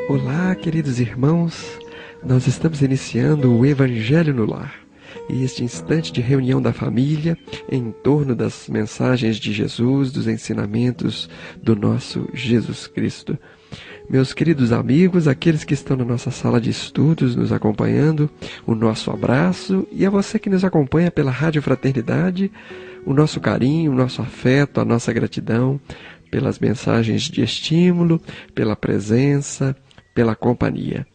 Olá, queridos irmãos, nós estamos iniciando o Evangelho no Lar, e este instante de reunião da família em torno das mensagens de Jesus, dos ensinamentos do nosso Jesus Cristo. Meus queridos amigos, aqueles que estão na nossa sala de estudos nos acompanhando, o nosso abraço, e a você que nos acompanha pela Rádio Fraternidade, o nosso carinho, o nosso afeto, a nossa gratidão pelas mensagens de estímulo, pela presença, pela companhia.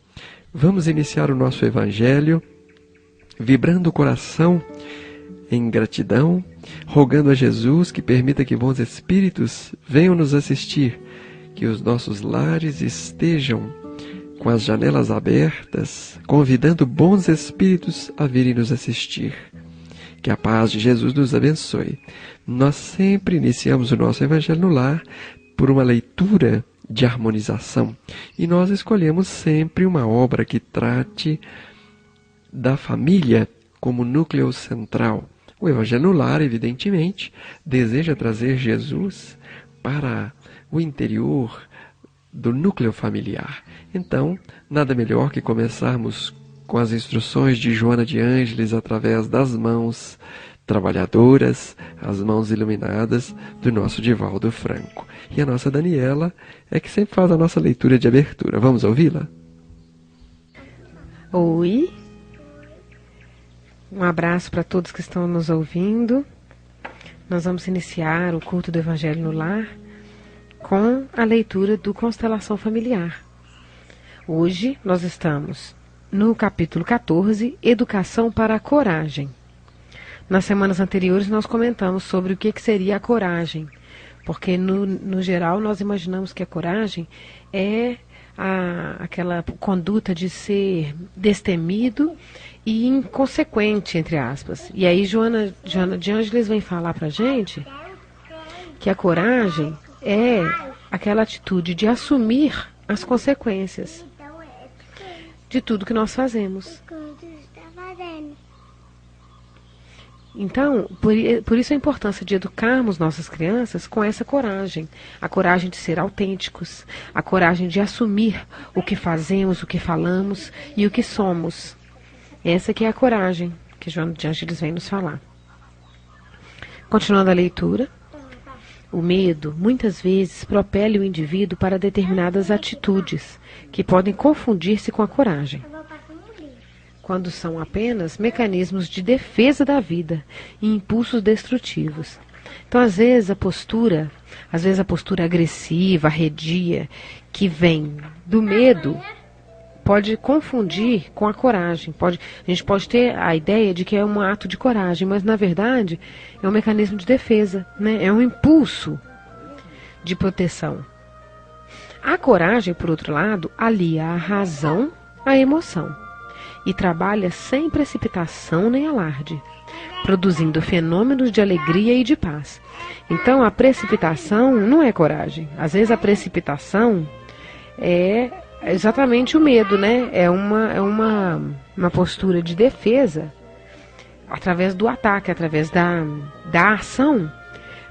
Vamos iniciar o nosso Evangelho vibrando o coração em gratidão, rogando a Jesus que permita que bons espíritos venham nos assistir, que os nossos lares estejam com as janelas abertas, convidando bons espíritos a virem nos assistir. Que a paz de Jesus nos abençoe. Nós sempre iniciamos o nosso Evangelho no Lar por uma leitura de harmonização, e nós escolhemos sempre uma obra que trate da família como núcleo central. O Evangelho no Lar, evidentemente, deseja trazer Jesus para o interior do núcleo familiar. Então, nada melhor que começarmos com as instruções de Joana de Ângeles através das mãos trabalhadoras, as mãos iluminadas do nosso Divaldo Franco. E a nossa Daniela é que sempre faz a nossa leitura de abertura. Vamos ouvi-la? Oi, um abraço para todos que estão nos ouvindo. Nós vamos iniciar o culto do Evangelho no Lar com a leitura do Constelação Familiar. Hoje nós estamos no capítulo 14, Educação para a Coragem. Nas semanas anteriores nós comentamos sobre o que seria a coragem, porque no geral nós imaginamos que a coragem é aquela conduta de ser destemido e inconsequente, entre aspas. E aí Joana de Ângeles vem falar para a gente que a coragem é aquela atitude de assumir as consequências de tudo que nós fazemos. Então, por isso a importância de educarmos nossas crianças com essa coragem. A coragem de ser autênticos, a coragem de assumir o que fazemos, o que falamos e o que somos. Essa que é a coragem que Joana de Ângeles vem nos falar. Continuando a leitura. O medo, muitas vezes, propele o indivíduo para determinadas atitudes, que podem confundir-se com a coragem, quando são apenas mecanismos de defesa da vida e impulsos destrutivos. Então, às vezes a postura agressiva, arredia, que vem do medo, pode confundir com a coragem. A gente pode ter a ideia de que é um ato de coragem, mas na verdade é um mecanismo de defesa, né? É um impulso de proteção. A coragem, por outro lado, alia a razão à emoção e trabalha sem precipitação nem alarde, produzindo fenômenos de alegria e de paz. Então a precipitação não é coragem. Às vezes a precipitação é exatamente o medo, né? É uma postura de defesa através do ataque, através da ação,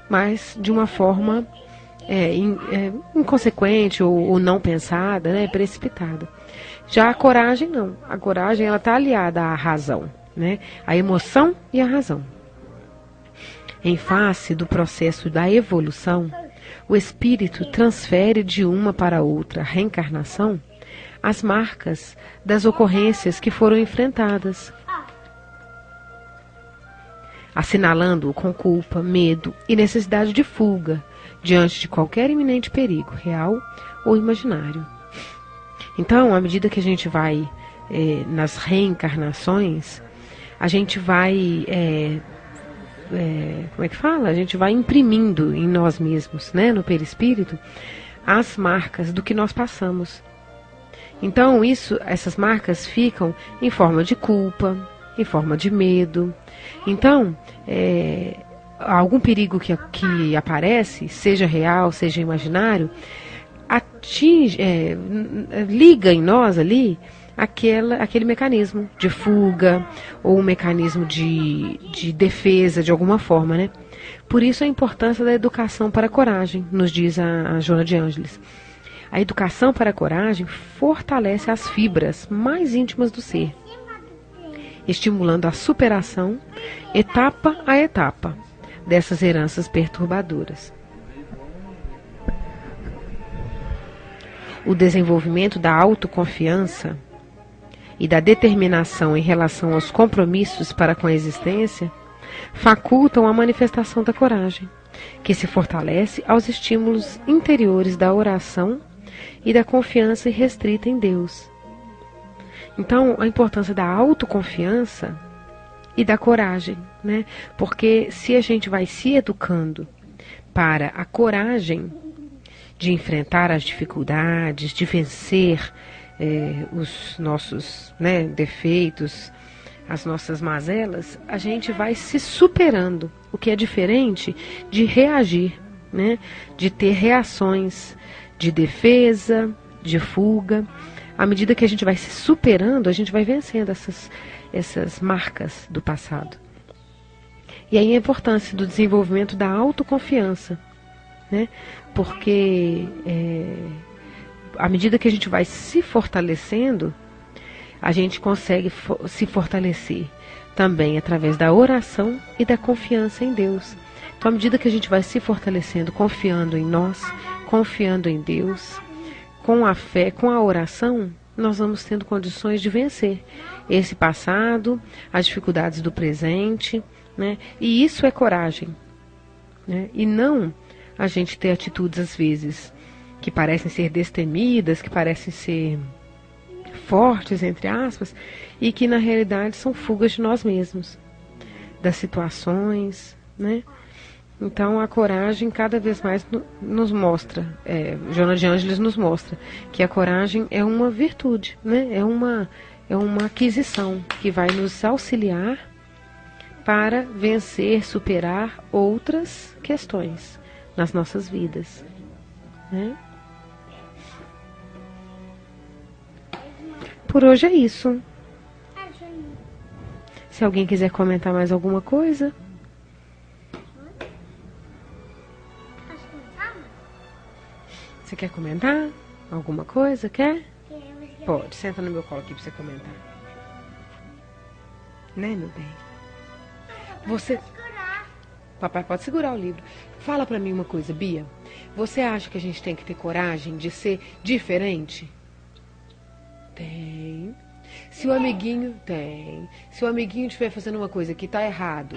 mas de uma forma inconsequente ou não pensada, né, precipitada. Já a coragem não. A coragem ela está aliada à razão, né, à emoção e à razão. Em face do processo da evolução, o espírito transfere de uma para outra reencarnação as marcas das ocorrências que foram enfrentadas, assinalando-o com culpa, medo e necessidade de fuga diante de qualquer iminente perigo, real ou imaginário. Então, à medida que a gente vai nas reencarnações, a gente vai, como é que fala? A gente vai imprimindo em nós mesmos, né, no perispírito, as marcas do que nós passamos. Então, essas marcas ficam em forma de culpa, em forma de medo. Então, algum perigo que aparece, seja real, seja imaginário, liga em nós ali aquele mecanismo de fuga ou um mecanismo de defesa de alguma forma, né? Por isso a importância da educação para a coragem, nos diz a Joana de Ângeles. A educação para a coragem fortalece as fibras mais íntimas do ser, estimulando a superação, etapa a etapa, dessas heranças perturbadoras. O desenvolvimento da autoconfiança e da determinação em relação aos compromissos para com a existência facultam a manifestação da coragem, que se fortalece aos estímulos interiores da oração e da confiança irrestrita em Deus. Então, a importância da autoconfiança e da coragem, né? Porque se a gente vai se educando para a coragem de enfrentar as dificuldades, de vencer os nossos, né, defeitos, as nossas mazelas, a gente vai se superando, o que é diferente de reagir, né? De ter reações de defesa, de fuga. À medida que a gente vai se superando, a gente vai vencendo essas marcas do passado. E aí a importância do desenvolvimento da autoconfiança, né? Porque à medida que a gente vai se fortalecendo, a gente consegue se fortalecer também através da oração e da confiança em Deus. Então, à medida que a gente vai se fortalecendo, confiando em nós, confiando em Deus, com a fé, com a oração, nós vamos tendo condições de vencer esse passado, as dificuldades do presente, né? E isso é coragem, né? E não a gente ter atitudes, às vezes, que parecem ser destemidas, que parecem ser fortes, entre aspas, e que na realidade são fugas de nós mesmos, das situações, né? Então a coragem cada vez mais nos mostra, Joana de Ângeles nos mostra que a coragem é uma virtude, né? É uma aquisição que vai nos auxiliar para vencer, superar outras questões nas nossas vidas, né? Por hoje é isso. Se alguém quiser comentar mais alguma coisa. Você quer comentar alguma coisa? Quer? Pode, senta no meu colo aqui pra você comentar. Né, meu bem? Você... Papai pode segurar o livro. Fala pra mim uma coisa, Bia. Você acha que a gente tem que ter coragem de ser diferente? Tem. Se o amiguinho... Tem. Se o amiguinho estiver fazendo uma coisa que tá errado,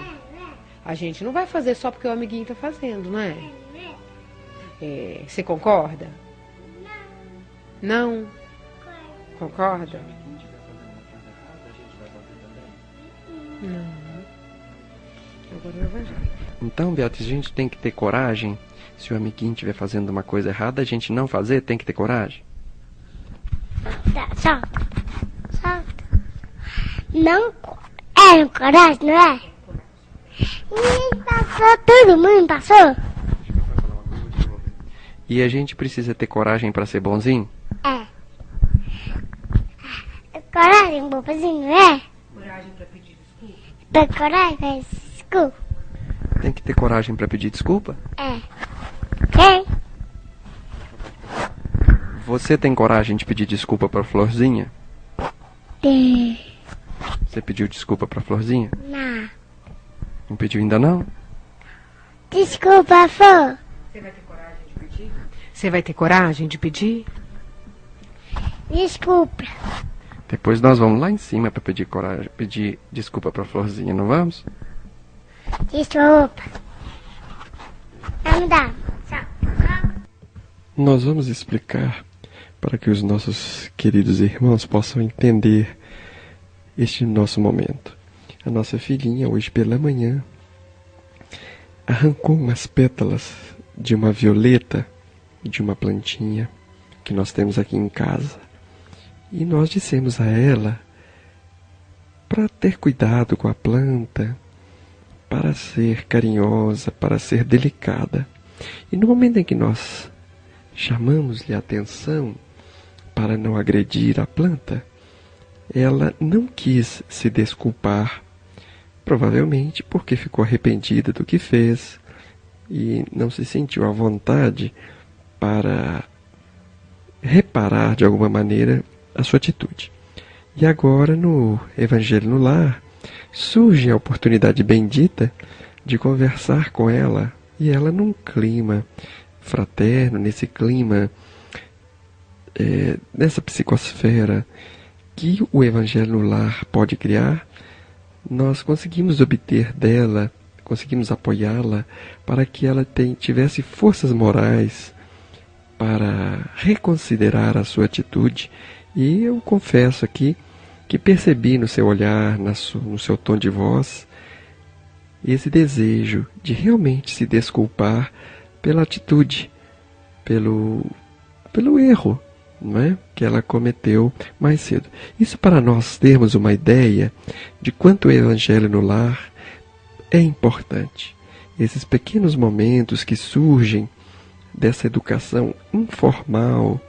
a gente não vai fazer só porque o amiguinho tá fazendo, não é? Você concorda? Não. Concorda? Não. Agora eu vou já. Então, Beatriz, a gente tem que ter coragem. Se o amiguinho estiver fazendo uma coisa errada, a gente não fazer, tem que ter coragem? Solta. Não coragem, não é? Passou, todo mundo passou. E a gente precisa ter coragem para ser bonzinho? Coragem, bonzinho, não é? Coragem para pedir desculpa? Coragem pra desculpa. Tem que ter coragem para pedir desculpa? Quem? Você tem coragem de pedir desculpa pra Florzinha? Tem. Você pediu desculpa pra Florzinha? Não. Não pediu ainda não? Desculpa, Flor. Você vai ter coragem de pedir? Você vai ter coragem de pedir? Desculpa. Depois nós vamos lá em cima pra pedir desculpa pra Florzinha, não vamos? Desculpa. Não dá. Tchau. Nós vamos explicar para que os nossos queridos irmãos possam entender este nosso momento. A nossa filhinha, hoje pela manhã, arrancou umas pétalas de uma violeta, de uma plantinha que nós temos aqui em casa. E nós dissemos a ela para ter cuidado com a planta, para ser carinhosa, para ser delicada. E no momento em que nós chamamos-lhe a atenção para não agredir a planta, ela não quis se desculpar, provavelmente porque ficou arrependida do que fez e não se sentiu à vontade para reparar de alguma maneira a sua atitude. E agora, no Evangelho no Lar, surge a oportunidade bendita de conversar com ela, e ela num clima fraterno, nesse clima, nessa psicosfera que o Evangelho no Lar pode criar, nós conseguimos obter dela, conseguimos apoiá-la para que ela tivesse forças morais para reconsiderar a sua atitude. E eu confesso aqui que percebi no seu olhar, no seu tom de voz, esse desejo de realmente se desculpar pela atitude, pelo erro, não é? Que ela cometeu mais cedo. Isso para nós termos uma ideia de quanto o Evangelho no Lar é importante. Esses pequenos momentos que surgem dessa educação informal,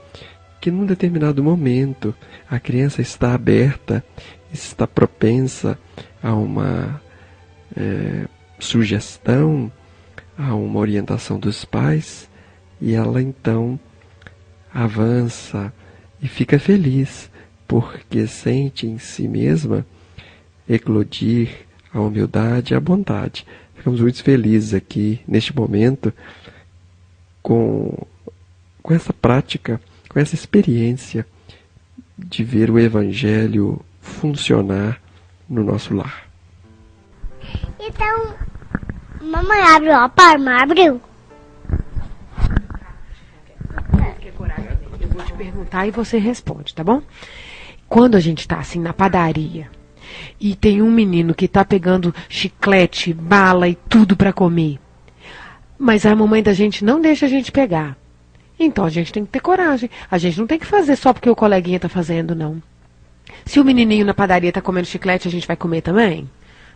que num determinado momento a criança está aberta, está propensa a uma sugestão, a uma orientação dos pais, e ela então avança e fica feliz, porque sente em si mesma eclodir a humildade e a bondade. Ficamos muito felizes aqui, neste momento, com essa prática, com essa experiência de ver o Evangelho funcionar no nosso lar. Então, mamãe abriu a palma, abriu? Eu vou te perguntar e você responde, tá bom? Quando a gente está assim na padaria e tem um menino que está pegando chiclete, bala e tudo para comer, mas a mamãe da gente não deixa a gente pegar, então a gente tem que ter coragem. A gente não tem que fazer só porque o coleguinha está fazendo, não. Se o menininho na padaria está comendo chiclete, a gente vai comer também?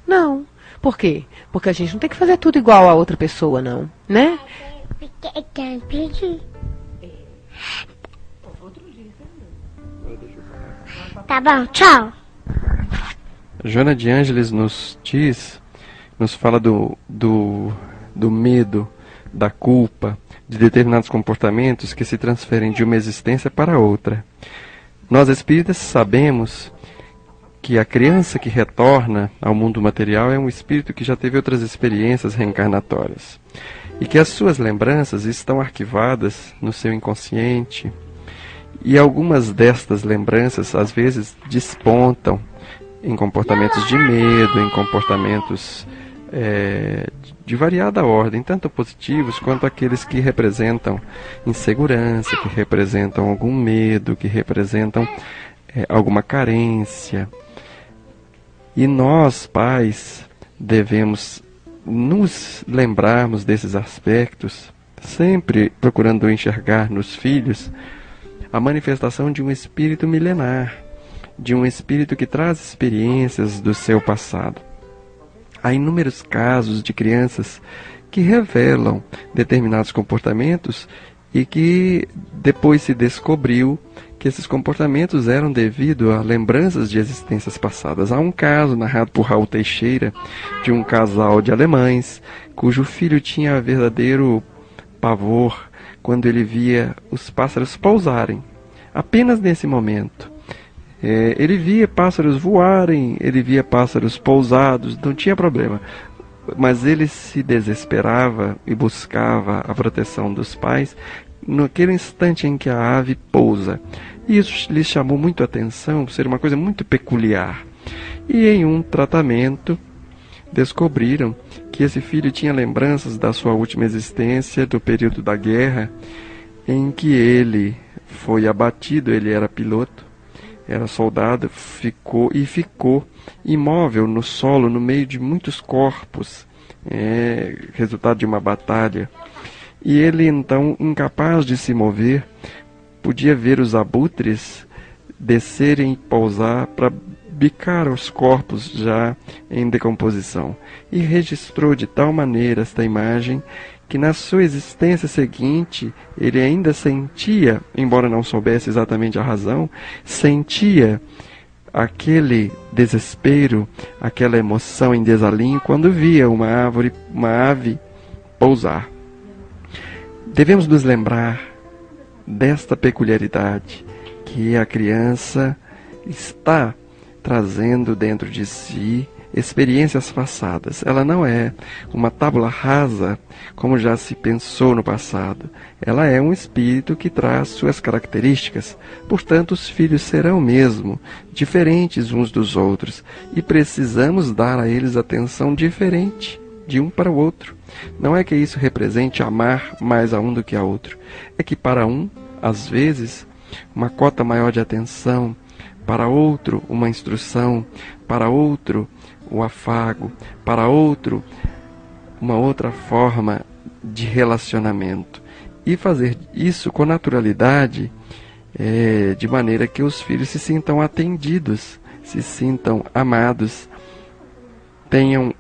Não. Por quê? Porque a gente não tem que fazer tudo igual a outra pessoa, não, né? Tem que pedir. Tá bom, tchau. Joana de Ângeles nos fala do medo, da culpa, de determinados comportamentos que se transferem de uma existência para outra. Nós espíritas sabemos que a criança que retorna ao mundo material é um espírito que já teve outras experiências reencarnatórias e que as suas lembranças estão arquivadas no seu inconsciente, e algumas destas lembranças às vezes despontam em comportamentos de medo, em comportamentos de variada ordem, tanto positivos quanto aqueles que representam insegurança, que representam algum medo, que representam alguma carência. E nós, pais, devemos nos lembrarmos desses aspectos, sempre procurando enxergar nos filhos a manifestação de um espírito milenar, de um espírito que traz experiências do seu passado. Há inúmeros casos de crianças que revelam determinados comportamentos e que depois se descobriu que esses comportamentos eram devido a lembranças de existências passadas. Há um caso narrado por Raul Teixeira de um casal de alemães cujo filho tinha verdadeiro pavor quando ele via os pássaros pousarem apenas nesse momento. Ele via pássaros voarem, ele via pássaros pousados, não tinha problema. Mas ele se desesperava e buscava a proteção dos pais naquele instante em que a ave pousa. E isso lhes chamou muito a atenção, por ser uma coisa muito peculiar. E em um tratamento, descobriram que esse filho tinha lembranças da sua última existência, do período da guerra, em que ele foi abatido. Ele era piloto, era soldado, ficou imóvel no solo, no meio de muitos corpos, resultado de uma batalha. E ele, então, incapaz de se mover, podia ver os abutres descerem e pousar para bicar os corpos já em decomposição. E registrou de tal maneira esta imagem que na sua existência seguinte ele ainda sentia, embora não soubesse exatamente a razão, sentia aquele desespero, aquela emoção em desalinho quando via uma ave pousar. Devemos nos lembrar desta peculiaridade que a criança está trazendo dentro de si experiências passadas. Ela não é uma tábula rasa, como já se pensou no passado. Ela é um espírito que traz suas características. Portanto, os filhos serão mesmo diferentes uns dos outros, e precisamos dar a eles atenção diferente de um para o outro. Não é que isso represente amar mais a um do que a outro. É que para um, às vezes, uma cota maior de atenção, para outro, uma instrução, para outro, o afago, para outro, uma outra forma de relacionamento. E fazer isso com naturalidade, de maneira que os filhos se sintam atendidos, se sintam amados, tenham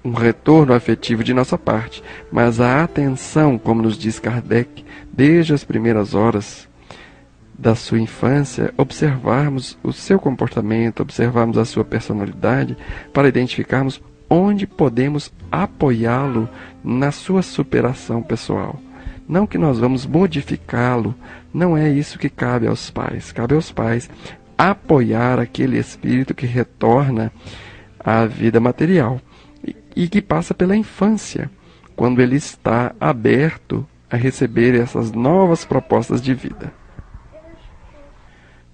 um retorno afetivo de nossa parte. Mas a atenção, como nos diz Kardec, desde as primeiras horas da sua infância, observarmos o seu comportamento, observarmos a sua personalidade, para identificarmos onde podemos apoiá-lo na sua superação pessoal. Não que nós vamos modificá-lo, não é isso que cabe aos pais. Cabe aos pais apoiar aquele espírito que retorna à vida material e que passa pela infância, quando ele está aberto a receber essas novas propostas de vida.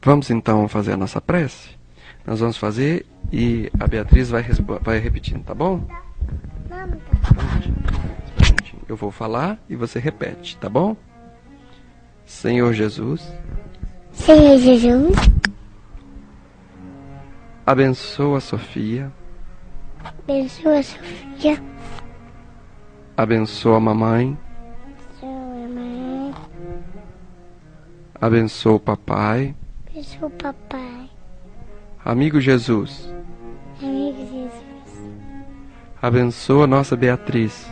Vamos então fazer a nossa prece? Nós vamos fazer e a Beatriz vai repetindo, tá bom? Eu vou falar e você repete, tá bom? Senhor Jesus. Senhor Jesus. Abençoa a Sofia. Abençoa a Sofia. Abençoa a mamãe. Abençoa a mãe. Abençoa o papai. Abençoa o papai. Amigo Jesus. Amigo Jesus. Abençoa nossa Beatriz.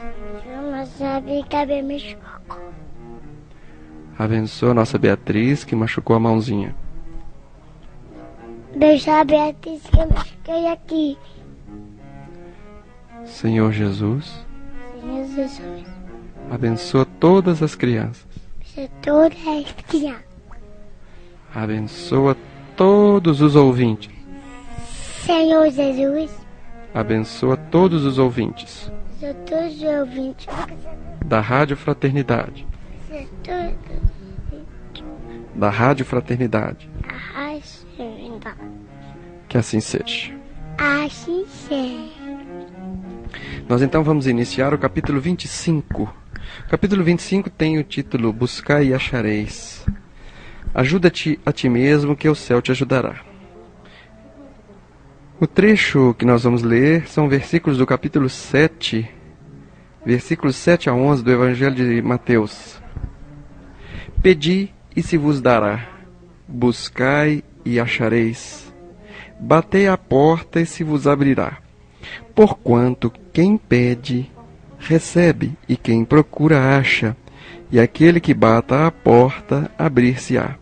Abençoa nossa Beatriz que machucou a mãozinha. Abençoa a Beatriz que eu machuquei aqui. Senhor Jesus. Senhor Jesus. Abençoa todas as crianças. Abençoa todas as crianças. Abençoa todos os ouvintes. Senhor Jesus. Abençoa todos os ouvintes. Abençoa todos os ouvintes. Da Rádio Fraternidade. Da Rádio Fraternidade. Que assim seja. Assim seja. Nós então vamos iniciar o capítulo 25. O capítulo 25 tem o título Buscai e achareis. Ajuda-te a ti mesmo, que o céu te ajudará. O trecho que nós vamos ler são versículos do capítulo 7, versículos 7 a 11 do Evangelho de Mateus. Pedi e se vos dará, buscai e achareis, batei à porta e se vos abrirá. Porquanto quem pede, recebe, e quem procura, acha, e aquele que bata à porta, abrir-se-á.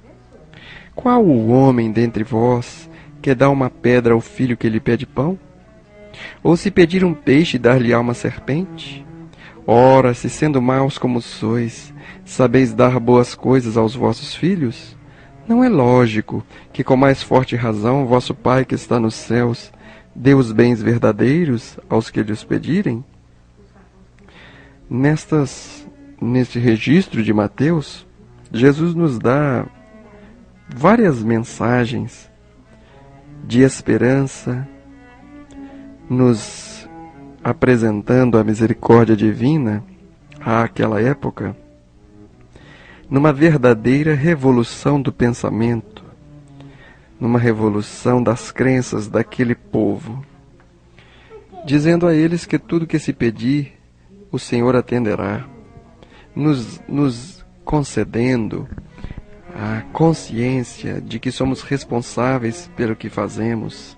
Qual o homem dentre vós que dá uma pedra ao filho que lhe pede pão? Ou se pedir um peixe, dar-lhe-á uma serpente? Ora, se sendo maus como sois, sabeis dar boas coisas aos vossos filhos, Não é lógico que com mais forte razão vosso Pai que está nos céus dê os bens verdadeiros aos que lhes pedirem? Neste registro de Mateus, Jesus nos dá várias mensagens de esperança, nos apresentando a misericórdia divina àquela época, numa verdadeira revolução do pensamento, numa revolução das crenças daquele povo, dizendo a eles que tudo que se pedir, o Senhor atenderá, nos concedendo a consciência de que somos responsáveis pelo que fazemos,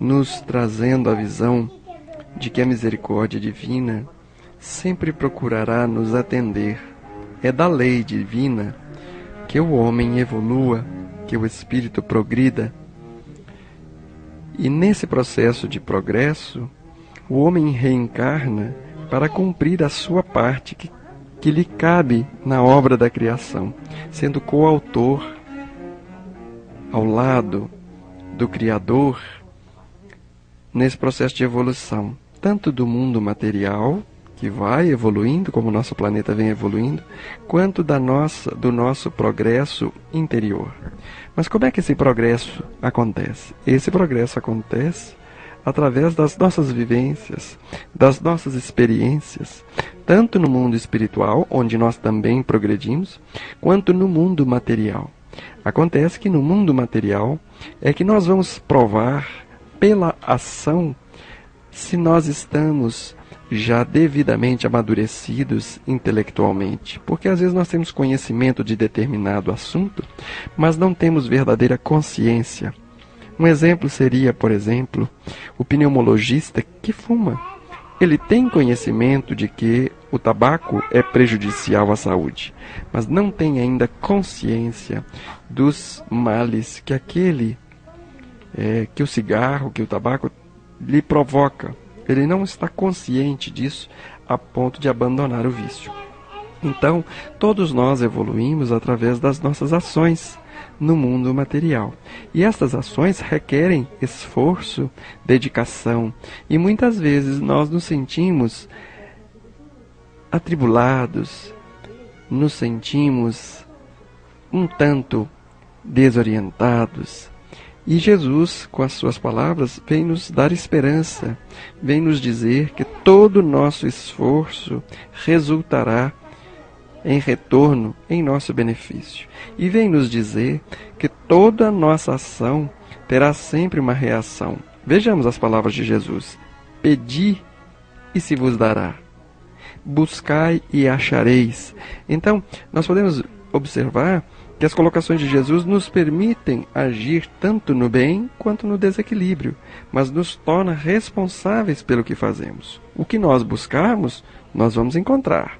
nos trazendo a visão de que a misericórdia divina sempre procurará nos atender. É da lei divina que o homem evolua, que o espírito progrida. E nesse processo de progresso, o homem reencarna para cumprir a sua parte que lhe cabe na obra da criação, sendo coautor ao lado do Criador nesse processo de evolução, tanto do mundo material, que vai evoluindo, como o nosso planeta vem evoluindo, quanto do nosso progresso interior. Mas como é que esse progresso acontece? Esse progresso acontece através das nossas vivências, das nossas experiências, tanto no mundo espiritual, onde nós também progredimos, quanto no mundo material. Acontece que no mundo material é que nós vamos provar pela ação se nós estamos já devidamente amadurecidos intelectualmente, porque às vezes nós temos conhecimento de determinado assunto, mas não temos verdadeira consciência. Um exemplo seria, por exemplo, o pneumologista que fuma. Ele tem conhecimento de que o tabaco é prejudicial à saúde, mas não tem ainda consciência dos males que que o cigarro, que o tabaco lhe provoca. Ele não está consciente disso a ponto de abandonar o vício. Então, todos nós evoluímos através das nossas ações no mundo material. E estas ações requerem esforço, dedicação, e muitas vezes nós nos sentimos atribulados, nos sentimos um tanto desorientados. E Jesus, com as suas palavras, vem nos dar esperança, vem nos dizer que todo o nosso esforço resultará em retorno em nosso benefício. E vem nos dizer que toda a nossa ação terá sempre uma reação. Vejamos as palavras de Jesus. Pedi e se vos dará. Buscai e achareis. Então, nós podemos observar que as colocações de Jesus nos permitem agir tanto no bem quanto no desequilíbrio, mas nos torna responsáveis pelo que fazemos. O que nós buscarmos, nós vamos encontrar.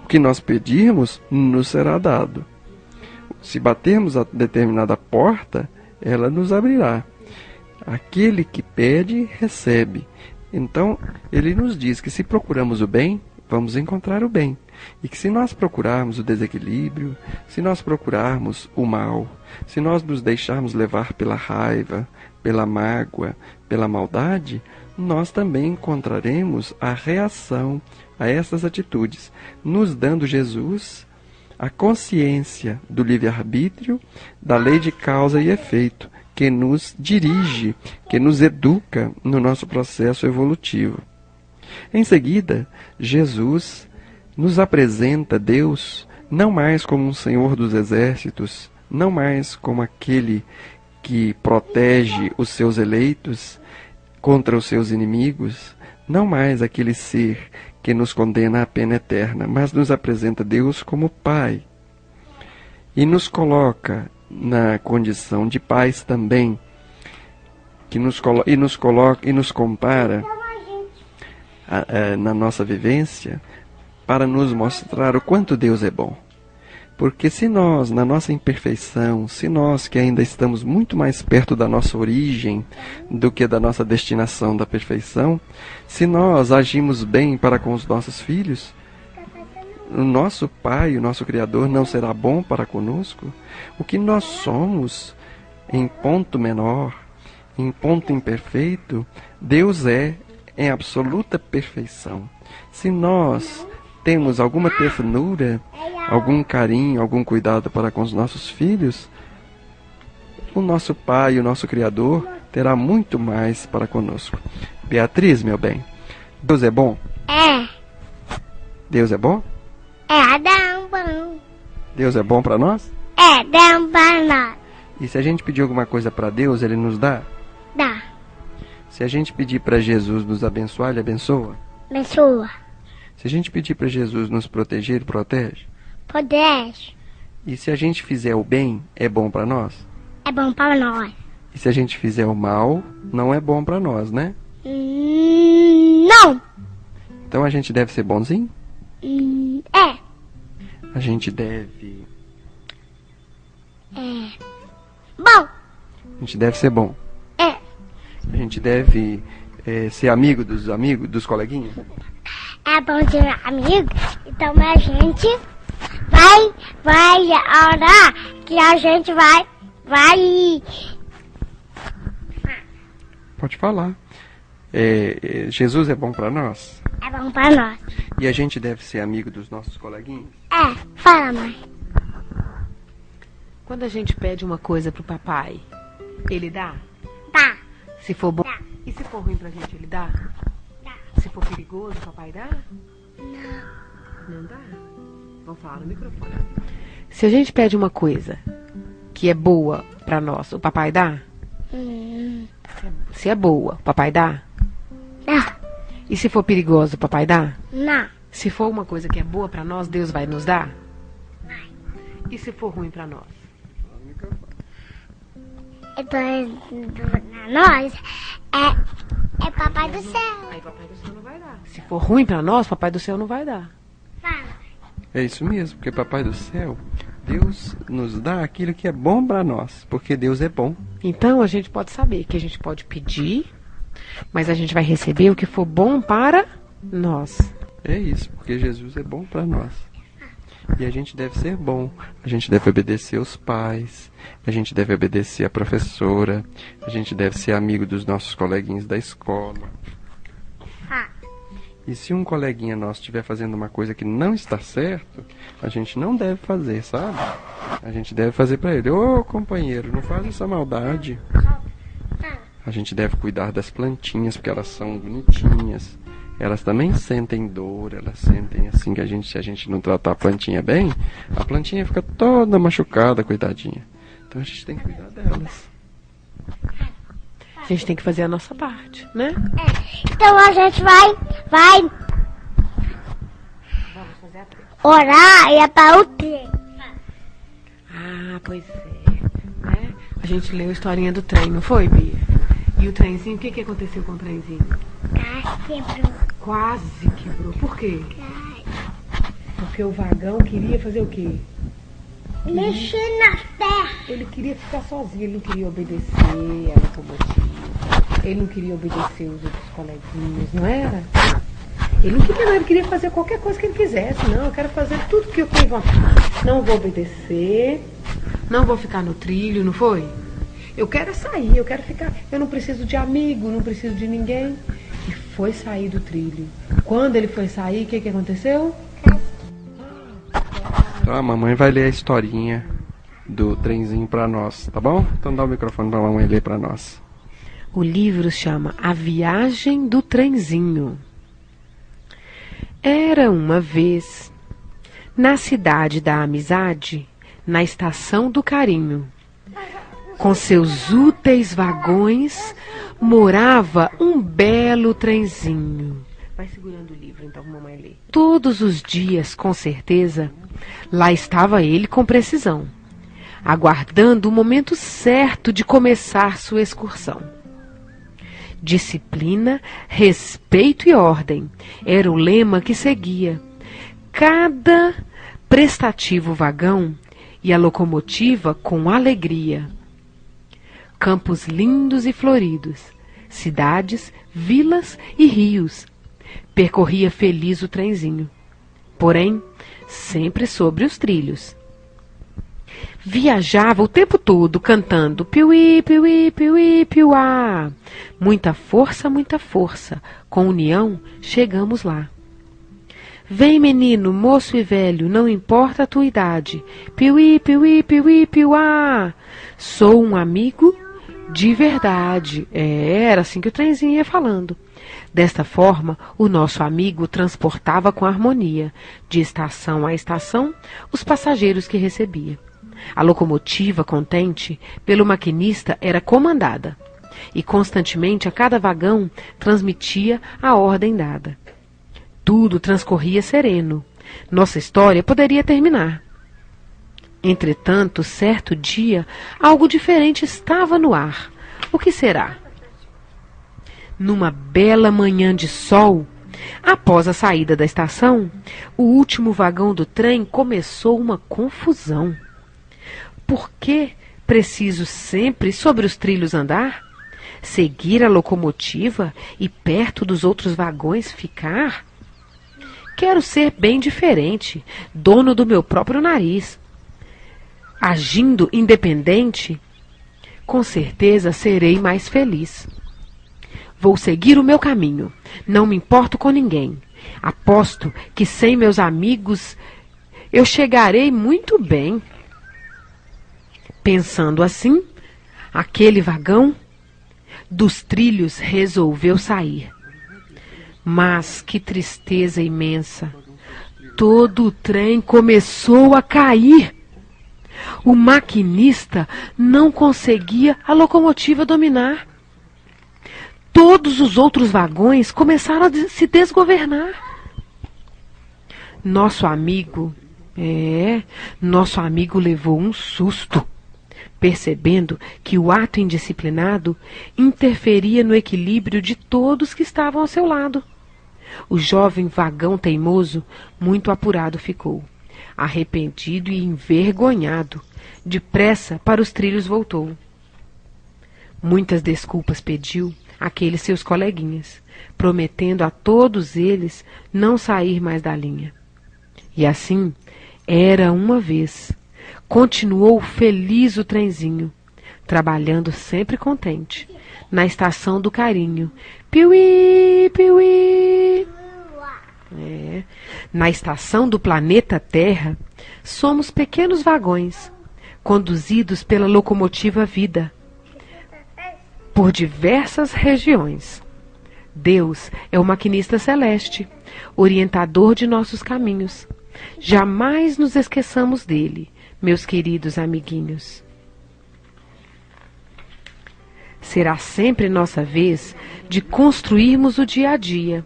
O que nós pedirmos, nos será dado. Se batermos a determinada porta, ela nos abrirá. Aquele que pede, recebe. Então, ele nos diz que se procuramos o bem, vamos encontrar o bem. E que se nós procurarmos o desequilíbrio, se nós procurarmos o mal, se nós nos deixarmos levar pela raiva, pela mágoa, pela maldade, nós também encontraremos a reação a essas atitudes, nos dando Jesus a consciência do livre-arbítrio, da lei de causa e efeito, que nos dirige, que nos educa no nosso processo evolutivo. Em seguida, Jesus nos apresenta Deus não mais como um Senhor dos exércitos, não mais como aquele que protege os seus eleitos contra os seus inimigos, não mais aquele ser que nos condena à pena eterna, mas nos apresenta Deus como Pai. E nos coloca na condição de pais também, que nos compara na nossa vivência, para nos mostrar o quanto Deus é bom. Porque se nós, na nossa imperfeição, se nós que ainda estamos muito mais perto da nossa origem do que da nossa destinação da perfeição, se nós agimos bem para com os nossos filhos, o nosso Pai, o nosso Criador, não será bom para conosco? O que nós somos em ponto menor, em ponto imperfeito, Deus é em absoluta perfeição. Se nós temos alguma ternura, algum carinho, algum cuidado para com os nossos filhos, o nosso Pai, o nosso Criador, terá muito mais para conosco. Beatriz, meu bem, Deus é bom? É. Deus é bom? É, dá um bom. Deus é bom para nós? É, dá um banana. E se a gente pedir alguma coisa para Deus, Ele nos dá? Dá. Se a gente pedir para Jesus nos abençoar, Ele abençoa? Abençoa. Se a gente pedir para Jesus nos proteger, Ele protege? Poder. E se a gente fizer o bem, é bom para nós? É bom para nós. E se a gente fizer o mal, não é bom para nós, né? Não. Então a gente deve ser bonzinho? É. A gente deve... Bom. A gente deve ser bom. É. A gente deve ser amigo, dos coleguinhas? É bom ser amigo. Então a gente vai orar que a gente vai. Pode falar. Jesus é bom para nós? É bom para nós. E a gente deve ser amigo dos nossos coleguinhas? É. Fala, mãe. Quando a gente pede uma coisa pro papai, ele dá? Tá. Se for bom. Dá. E se for ruim pra gente, ele dá? Dá. Se for perigoso, o papai dá? Não dá? Vamos falar no microfone. Se a gente pede uma coisa que é boa pra nós, o papai dá? Se é boa, o papai dá? Dá. E se for perigoso, o papai dá? Não. Se for uma coisa que é boa pra nós, Deus vai nos dar? E se for ruim pra nós? Então, nós é papai do céu. Aí papai do céu não vai dar. Se for ruim pra nós, papai do céu não vai dar. Fala. É isso mesmo, porque Papai do Céu, Deus nos dá aquilo que é bom para nós, porque Deus é bom. Então a gente pode saber que a gente pode pedir, mas a gente vai receber o que for bom para nós. É isso, porque Jesus é bom para nós. E a gente deve ser bom. A gente deve obedecer os pais, a gente deve obedecer a professora, a gente deve ser amigo dos nossos coleguinhas da escola. E se um coleguinha nosso estiver fazendo uma coisa que não está certo, a gente não deve fazer, sabe? A gente deve fazer para ele: ô companheiro, não faz essa maldade. A gente deve cuidar das plantinhas, porque elas são bonitinhas. Elas também sentem dor, elas sentem assim que se a gente não tratar a plantinha bem, a plantinha fica toda machucada, coitadinha. Então a gente tem que cuidar delas. A gente tem que fazer a nossa parte, né? Então a gente vai Vamos fazer a parte. orar e é para o trem. Ah, pois é. Né? A gente leu a historinha do trem, não foi, Bia? E o trenzinho, o que aconteceu com o trenzinho? Quebrou. Quase quebrou. Por quê? Porque o vagão queria fazer o quê? Mexer na terra. Ele queria ficar sozinho, ele não queria obedecer a locomotiva. Ele não queria obedecer os outros coleguinhas, não era? Ele não queria nada, ele queria fazer qualquer coisa que ele quisesse. Não, eu quero fazer tudo que eu tenho vontade. Não vou obedecer, não vou ficar no trilho, não foi? Eu quero sair, eu quero ficar. Eu não preciso de amigo, não preciso de ninguém. E foi sair do trilho. Quando ele foi sair, o que aconteceu? Então a mamãe vai ler a historinha do trenzinho para nós, tá bom? Então dá o microfone pra mamãe ler para nós. O livro chama A Viagem do Trenzinho. Era uma vez, na cidade da amizade, na estação do carinho, com seus úteis vagões, morava um belo trenzinho. Vai segurando o livro, então, mamãe lê. Todos os dias, com certeza, lá estava ele com precisão, aguardando o momento certo de começar sua excursão. Disciplina, respeito e ordem era o lema que seguia cada prestativo vagão e a locomotiva com alegria. Campos lindos e floridos, cidades, vilas e rios, percorria feliz o trenzinho. porém sempre sobre os trilhos. Viajava o tempo todo cantando piuí, piuí, piuí, piuá. Muita força, com união chegamos lá. Vem, menino, moço e velho, não importa a tua idade. Piuí, piuí, piuí, piuá. Sou um amigo de verdade. Era assim que o trenzinho ia falando. Desta forma, o nosso amigo transportava com harmonia, de estação a estação, os passageiros que recebia. A locomotiva, contente pelo maquinista, era comandada, e constantemente a cada vagão transmitia a ordem dada. Tudo transcorria sereno. Nossa história poderia terminar. Entretanto, certo dia, algo diferente estava no ar. O que será? Numa bela manhã de sol, após a saída da estação, o último vagão do trem começou uma confusão. Por que preciso sempre sobre os trilhos andar? Seguir a locomotiva e perto dos outros vagões ficar? Quero ser bem diferente, dono do meu próprio nariz. Agindo independente, com certeza serei mais feliz. Vou seguir o meu caminho, não me importo com ninguém. Aposto que sem meus amigos eu chegarei muito bem. Pensando assim, aquele vagão dos trilhos resolveu sair. Mas que tristeza imensa! Todo o trem começou a cair. O maquinista não conseguia a locomotiva dominar. Todos os outros vagões começaram a se desgovernar. Nosso amigo levou um susto, percebendo que o ato indisciplinado interferia no equilíbrio de todos que estavam ao seu lado. O jovem vagão teimoso muito apurado ficou, arrependido e envergonhado. Depressa para os trilhos voltou. Muitas desculpas pediu àqueles seus coleguinhas, prometendo a todos eles não sair mais da linha. E assim, era uma vez. Continuou feliz o trenzinho, trabalhando sempre contente, na estação do carinho. Piuí, piuí. Na estação do planeta Terra, somos pequenos vagões, conduzidos pela locomotiva vida, por diversas regiões. Deus é o maquinista celeste, orientador de nossos caminhos. Jamais nos esqueçamos dele, meus queridos amiguinhos. Será sempre nossa vez de construirmos o dia a dia.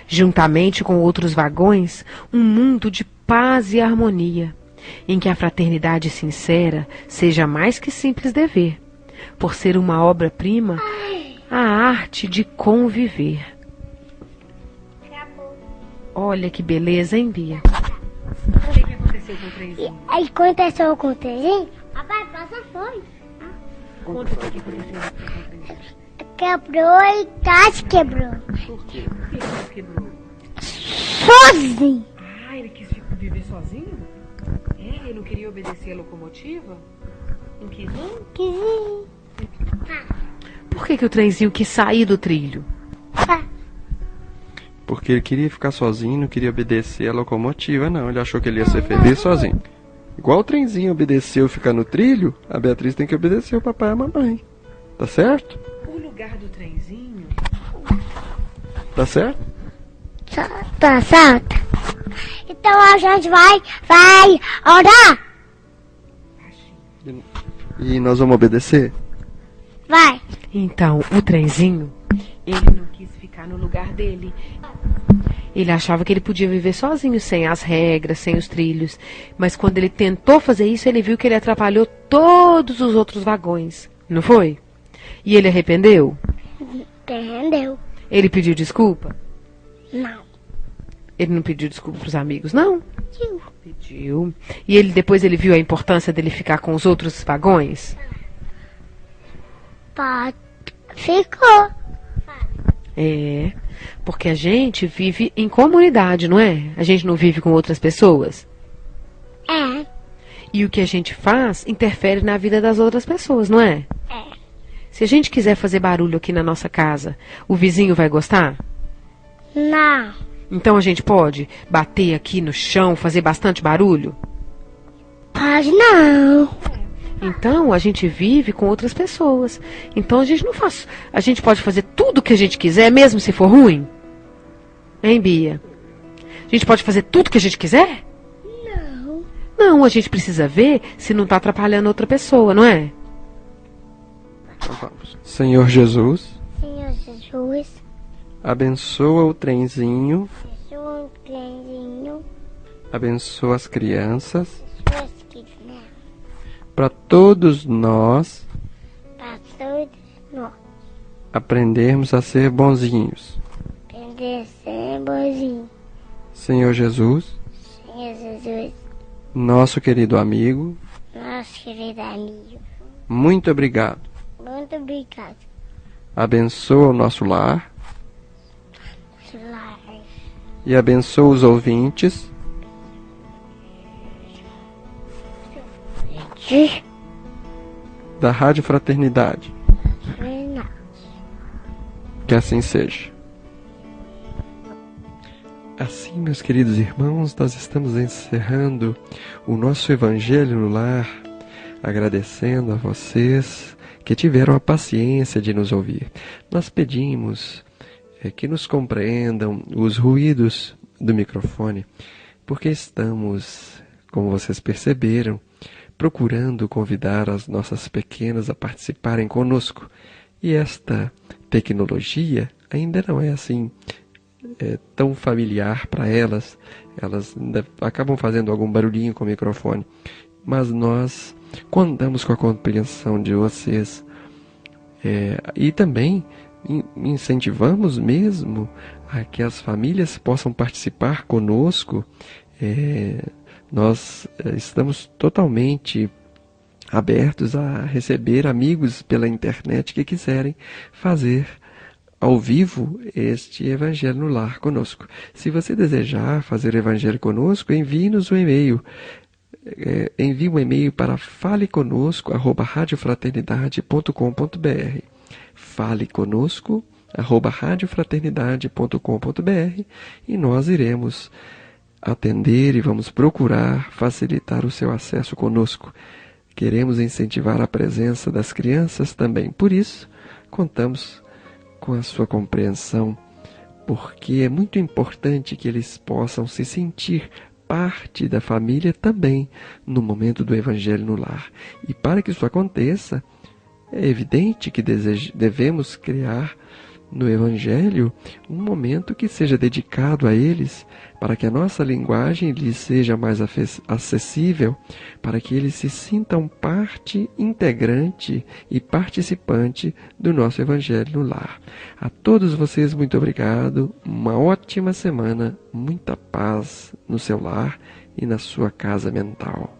Juntamente com outros vagões, um mundo de paz e harmonia, em que a fraternidade sincera seja mais que simples dever, por ser uma obra-prima, a arte de conviver. Olha que beleza, hein, Bia? O que aconteceu com o trenzinho? Aí aconteceu com o trenzinho? Papai, passa foi. Conta o que aconteceu com o trenzinho. Quebrou e quase quebrou. Por quê? Por que ele quebrou? Sozinho. Ah, ele quis viver sozinho? Ele não queria obedecer a locomotiva? Não quis, não? Quis. Por que o trenzinho quis sair do trilho? Porque ele queria ficar sozinho, não queria obedecer a locomotiva, não. Ele achou que ele ia ser feliz sozinho. Igual o trenzinho obedeceu ficar no trilho, a Beatriz tem que obedecer o papai e a mamãe. Tá certo? O lugar do trenzinho... Tá certo? Tá certo. Então a gente vai orar. E nós vamos obedecer? Vai. Então, o trenzinho, ele não quis ficar no lugar dele. Ele achava que ele podia viver sozinho, sem as regras, sem os trilhos. Mas quando ele tentou fazer isso, ele viu que ele atrapalhou todos os outros vagões. Não foi? E ele arrependeu? Entendeu? Ele pediu desculpa? Não. Ele não pediu desculpa pros amigos, não? Tio. Pediu. E depois ele viu a importância dele ficar com os outros vagões? Ficou. É, porque a gente vive em comunidade, não é? A gente não vive com outras pessoas. É. E o que a gente faz interfere na vida das outras pessoas, não é? É. Se a gente quiser fazer barulho aqui na nossa casa, o vizinho vai gostar? Não. Então a gente pode bater aqui no chão, fazer bastante barulho? Pode não. Então a gente vive com outras pessoas. Então a gente não faz. A gente pode fazer tudo o que a gente quiser, mesmo se for ruim? Hein, Bia? A gente pode fazer tudo o que a gente quiser? Não. Não, a gente precisa ver se não está atrapalhando outra pessoa, não é? Então vamos. Senhor Jesus, Senhor Jesus, abençoa o trenzinho, sou um trenzinho, abençoa as crianças, suas crianças, para todos nós para todos nós, aprendermos a ser bonzinhos. aprender a ser bonzinho. Senhor Jesus, Senhor Jesus, nosso querido amigo, nosso querido amigo, muito obrigado. muito obrigado. Abençoa o nosso lar Lar, e abençoa os ouvintes de da Rádio Fraternidade. Fernandes. Que assim seja. Assim, meus queridos irmãos, nós estamos encerrando o nosso Evangelho no Lar, agradecendo a vocês que tiveram a paciência de nos ouvir. Nós pedimos que nos compreendam os ruídos do microfone, porque estamos, como vocês perceberam, procurando convidar as nossas pequenas a participarem conosco. E esta tecnologia ainda não é assim tão familiar para elas. Elas ainda acabam fazendo algum barulhinho com o microfone. Mas nós contamos com a compreensão de vocês. E também incentivamos mesmo a que as famílias possam participar conosco. Nós estamos totalmente abertos a receber amigos pela internet que quiserem fazer ao vivo este Evangelho no Lar conosco. Se você desejar fazer o Evangelho conosco, envie-nos um e-mail. Envie um e-mail para faleconosco@radiofraternidade.com.br faleconosco@radiofraternidade.com.br e nós iremos atender e vamos procurar facilitar o seu acesso conosco. Queremos incentivar a presença das crianças também. Por isso, contamos com a sua compreensão, porque é muito importante que eles possam se sentir parte da família também no momento do Evangelho no Lar. E para que isso aconteça, é evidente que devemos criar no Evangelho um momento que seja dedicado a eles, para que a nossa linguagem lhes seja mais acessível, para que eles se sintam parte integrante e participante do nosso Evangelho no Lar. A todos vocês, muito obrigado, uma ótima semana, muita paz no seu lar e na sua casa mental.